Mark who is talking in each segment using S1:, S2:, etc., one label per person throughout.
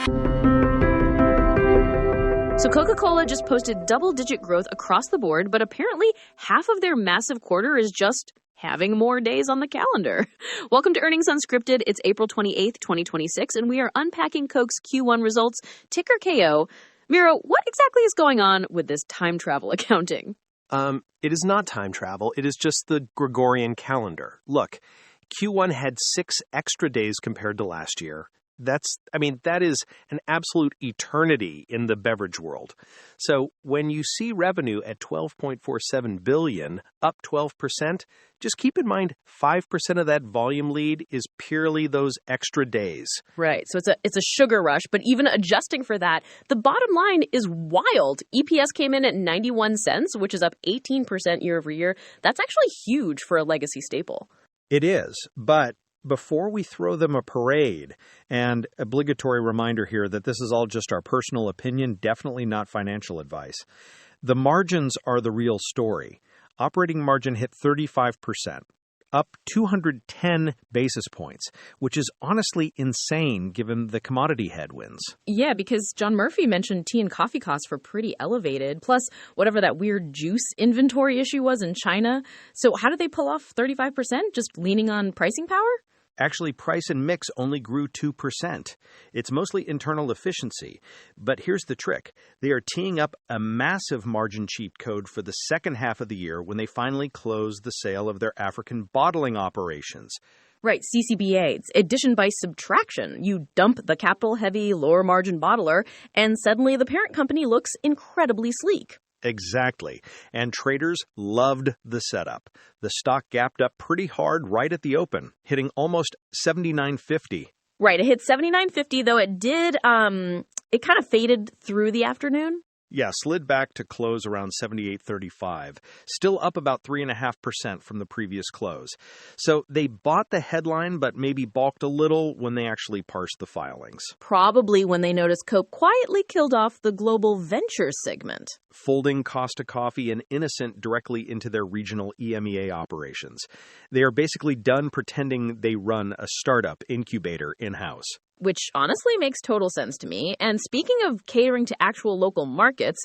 S1: So Coca-Cola just posted double-digit growth across the board, but apparently half of their massive quarter is just having more days on the calendar. Welcome to Earnings Unscripted. It's April 28th, 2026, and we are unpacking Coke's Q1 results, ticker KO. Miro, what exactly is going on with this time travel accounting?
S2: It is not time travel. It is just the Gregorian calendar. Look, Q1 had 6 extra days compared to last year. That is an absolute eternity in the beverage world. So when you see revenue at $12.47 billion, up 12%, just keep in mind 5% of that volume lead is purely those extra days.
S1: Right. So it's a sugar rush, but even adjusting for that, the bottom line is wild. EPS came in at 91 cents, which is up 18% year over year. That's actually huge for a legacy staple.
S3: It is, but before we throw them a parade, and obligatory reminder here that this is all just our personal opinion, definitely not financial advice, the margins are the real story. Operating margin hit 35%, up 210 basis points, which is honestly insane given the commodity headwinds.
S1: Yeah, because John Murphy mentioned tea and coffee costs were pretty elevated, plus whatever that weird juice inventory issue was in China. So how did they pull off 35%? Just leaning on pricing power?
S3: Actually, price and mix only grew 2%. It's mostly internal efficiency. But here's the trick. They are teeing up a massive margin cheat code for the second half of the year when they finally close the sale of their African bottling operations.
S1: Right, CCBA. It's addition by subtraction. You dump the capital-heavy, lower-margin bottler, and suddenly the parent company looks incredibly sleek.
S3: Exactly. And traders loved the setup. The stock gapped up pretty hard right at the open, hitting almost $79.50.
S1: Right. It hit $79.50, though it did, it kind of faded through the afternoon.
S3: Yeah, slid back to close around $78.35, still up about 3.5% from the previous close. So they bought the headline, but maybe balked a little when they actually parsed the filings.
S1: Probably when they noticed Coke quietly killed off the global ventures segment,
S3: folding Costa Coffee and Innocent directly into their regional EMEA operations. They are basically done pretending they run a startup incubator in-house.
S1: Which honestly makes total sense to me. And speaking of catering to actual local markets,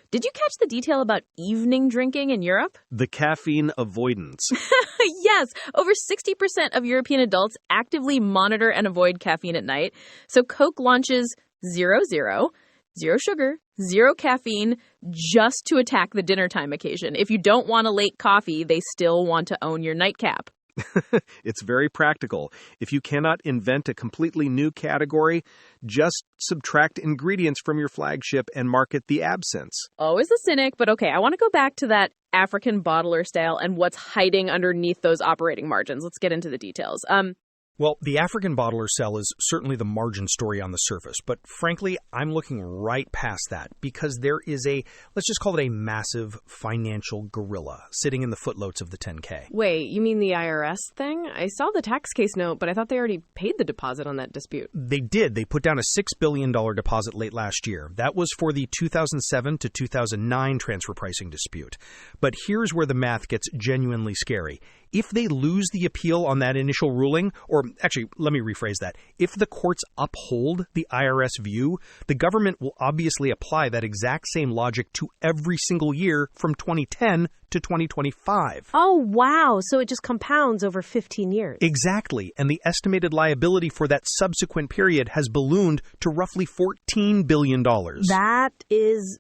S1: did you catch the detail about evening drinking in Europe?
S3: The caffeine avoidance.
S1: Yes, over 60% of European adults actively monitor and avoid caffeine at night. So Coke launches 0-0, zero sugar, zero caffeine, just to attack the dinner time occasion. If you don't want a late coffee, they still want to own your nightcap.
S3: It's very practical. If you cannot invent a completely new category, just subtract ingredients from your flagship and market the absence.
S1: Always a cynic, but okay, I want to go back to that African bottler style and what's hiding underneath those operating margins. Let's get into the details.
S4: Well, the African bottler cell is certainly the margin story on the surface, but frankly, I'm looking right past that because there is let's just call it a massive financial gorilla sitting in the footnotes of the 10K.
S1: Wait, you mean the IRS thing? I saw the tax case note, but I thought they already paid the deposit on that dispute.
S4: They did. They put down a $6 billion deposit late last year. That was for the 2007 to 2009 transfer pricing dispute. But here's where the math gets genuinely scary. If they lose the appeal on that initial ruling, or actually, let me rephrase that. If the courts uphold the IRS view, the government will obviously apply that exact same logic to every single year from 2010 to 2025.
S5: Oh, wow. So it just compounds over 15 years.
S4: Exactly. And the estimated liability for that subsequent period has ballooned to roughly $14 billion.
S5: That is,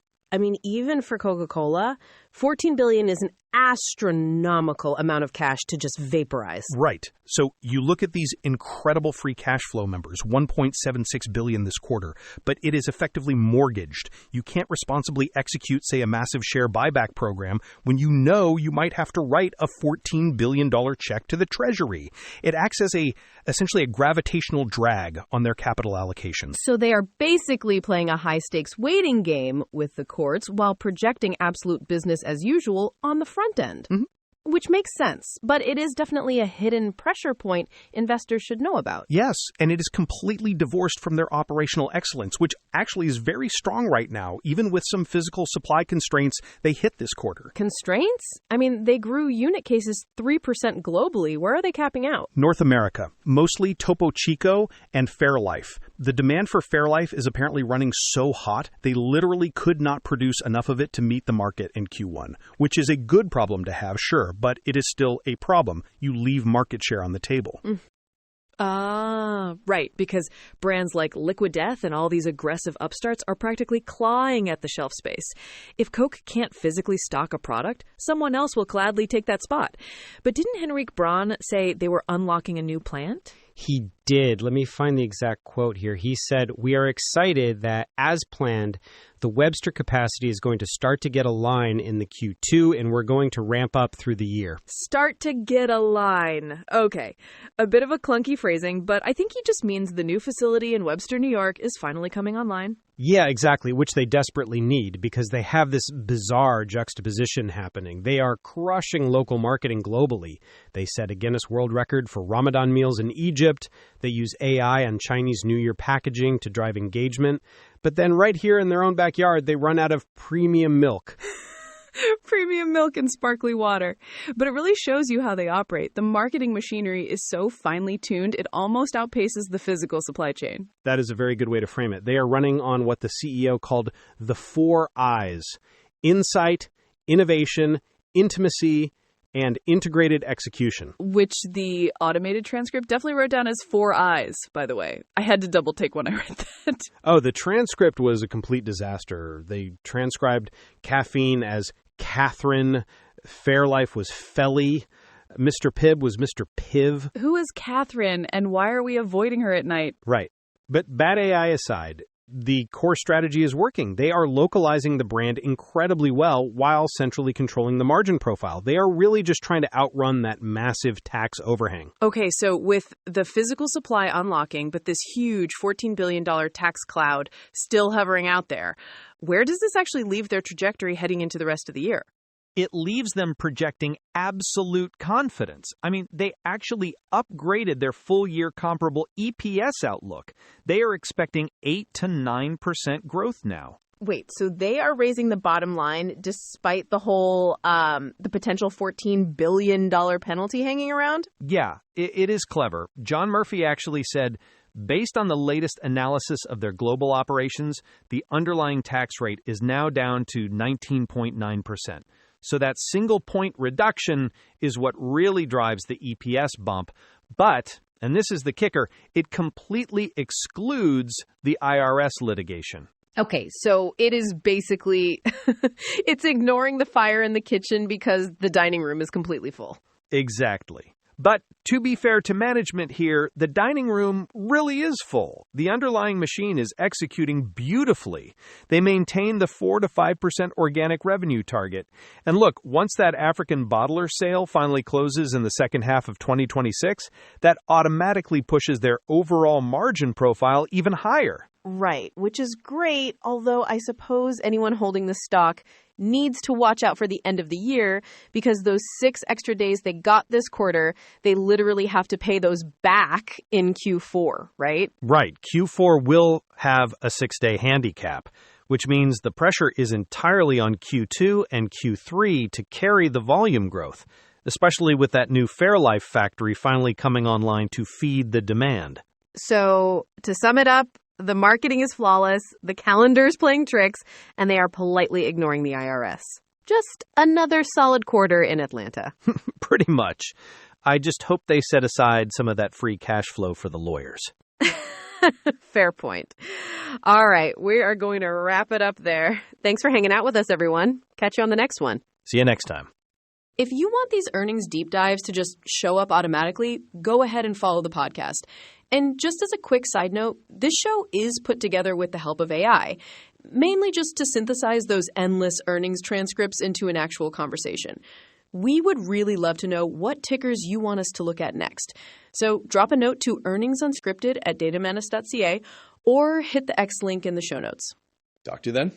S5: even for Coca-Cola, $14 billion is an astronomical amount of cash to just vaporize.
S4: Right. So you look at these incredible free cash flow numbers, $1.76 billion this quarter, but it is effectively mortgaged. You can't responsibly execute, say, a massive share buyback program when you know you might have to write a $14 billion check to the Treasury. It acts as essentially a gravitational drag on their capital allocation.
S1: So they are basically playing a high-stakes waiting game with the courts while projecting absolute business as usual on the front end.
S4: Mm-hmm.
S5: Which makes sense, but it is definitely a hidden pressure point investors should know about.
S4: Yes, and it is completely divorced from their operational excellence, which actually is very strong right now. Even with some physical supply constraints, they hit this quarter.
S5: Constraints? I mean, they grew unit cases 3% globally. Where are they capping out?
S4: North America, mostly Topo Chico and Fairlife. The demand for Fairlife is apparently running so hot, they literally could not produce enough of it to meet the market in Q1, which is a good problem to have, sure, but it is still a problem. You leave market share on the table.
S1: Right, because brands like Liquid Death and all these aggressive upstarts are practically clawing at the shelf space. If Coke can't physically stock a product, someone else will gladly take that spot. But didn't Henrik Braun say they were unlocking a new plant?
S6: He did. Let me find the exact quote here. He said, "We are excited that, as planned, the Webster capacity is going to start to get a line in the Q2, and we're going to ramp up through the year."
S1: Start to get a line. Okay. A bit of a clunky phrasing, but I think he just means the new facility in Webster, New York is finally coming online.
S6: Yeah, exactly, which they desperately need because they have this bizarre juxtaposition happening. They are crushing local marketing globally. They set a Guinness World Record for Ramadan meals in Egypt. They use AI on Chinese New Year packaging to drive engagement. But then right here in their own backyard, they run out of premium milk.
S1: Premium milk and sparkly water. But it really shows you how they operate. The marketing machinery is so finely tuned, it almost outpaces the physical supply chain.
S4: That is a very good way to frame it. They are running on what the CEO called the 4 I's: insight, innovation, intimacy, and integrated execution.
S1: Which the automated transcript definitely wrote down as 4 I's, by the way. I had to double take when I read that.
S4: Oh, the transcript was a complete disaster. They transcribed caffeine as Catherine. Fairlife was Felly. Mr. Pibb was Mr. Piv.
S1: Who is Catherine, and why are we avoiding her at night?
S4: Right. But bad AI aside, the core strategy is working. They are localizing the brand incredibly well while centrally controlling the margin profile. They are really just trying to outrun that massive tax overhang.
S1: Okay, so with the physical supply unlocking, but this huge $14 billion tax cloud still hovering out there, where does this actually leave their trajectory heading into the rest of the year?
S2: It leaves them projecting absolute confidence. I mean, they actually upgraded their full-year comparable EPS outlook. They are expecting 8 to 9% growth now.
S5: Wait, so they are raising the bottom line despite the whole, the potential $14 billion penalty hanging around?
S2: Yeah, it is clever. John Murphy actually said, based on the latest analysis of their global operations, the underlying tax rate is now down to 19.9%. So that single point reduction is what really drives the EPS bump. But, and this is the kicker, it completely excludes the IRS litigation.
S5: Okay, so it is basically, it's ignoring the fire in the kitchen because the dining room is completely full.
S2: Exactly. But to be fair to management here, the dining room really is full. The underlying machine is executing beautifully. They maintain the 4 to 5% organic revenue target. And look, once that African bottler sale finally closes in the second half of 2026, that automatically pushes their overall margin profile even higher.
S5: Right, which is great, although I suppose anyone holding the stock needs to watch out for the end of the year because those 6 extra days they got this quarter, they literally have to pay those back in Q4, right?
S4: Right. Q4 will have a 6-day handicap, which means the pressure is entirely on Q2 and Q3 to carry the volume growth, especially with that new Fairlife factory finally coming online to feed the demand.
S5: So, to sum it up, the marketing is flawless, the calendar's playing tricks, and they are politely ignoring the IRS. Just another solid quarter in Atlanta.
S4: Pretty much. I just hope they set aside some of that free cash flow for the lawyers.
S5: Fair point. All right, we are going to wrap it up there. Thanks for hanging out with us, everyone. Catch you on the next one.
S4: See you next time.
S1: If you want these earnings deep dives to just show up automatically, go ahead and follow the podcast. And just as a quick side note, this show is put together with the help of AI, mainly just to synthesize those endless earnings transcripts into an actual conversation. We would really love to know what tickers you want us to look at next. So drop a note to earningsunscripted@datamenace.ca or hit the X link in the show notes.
S7: Talk to you then.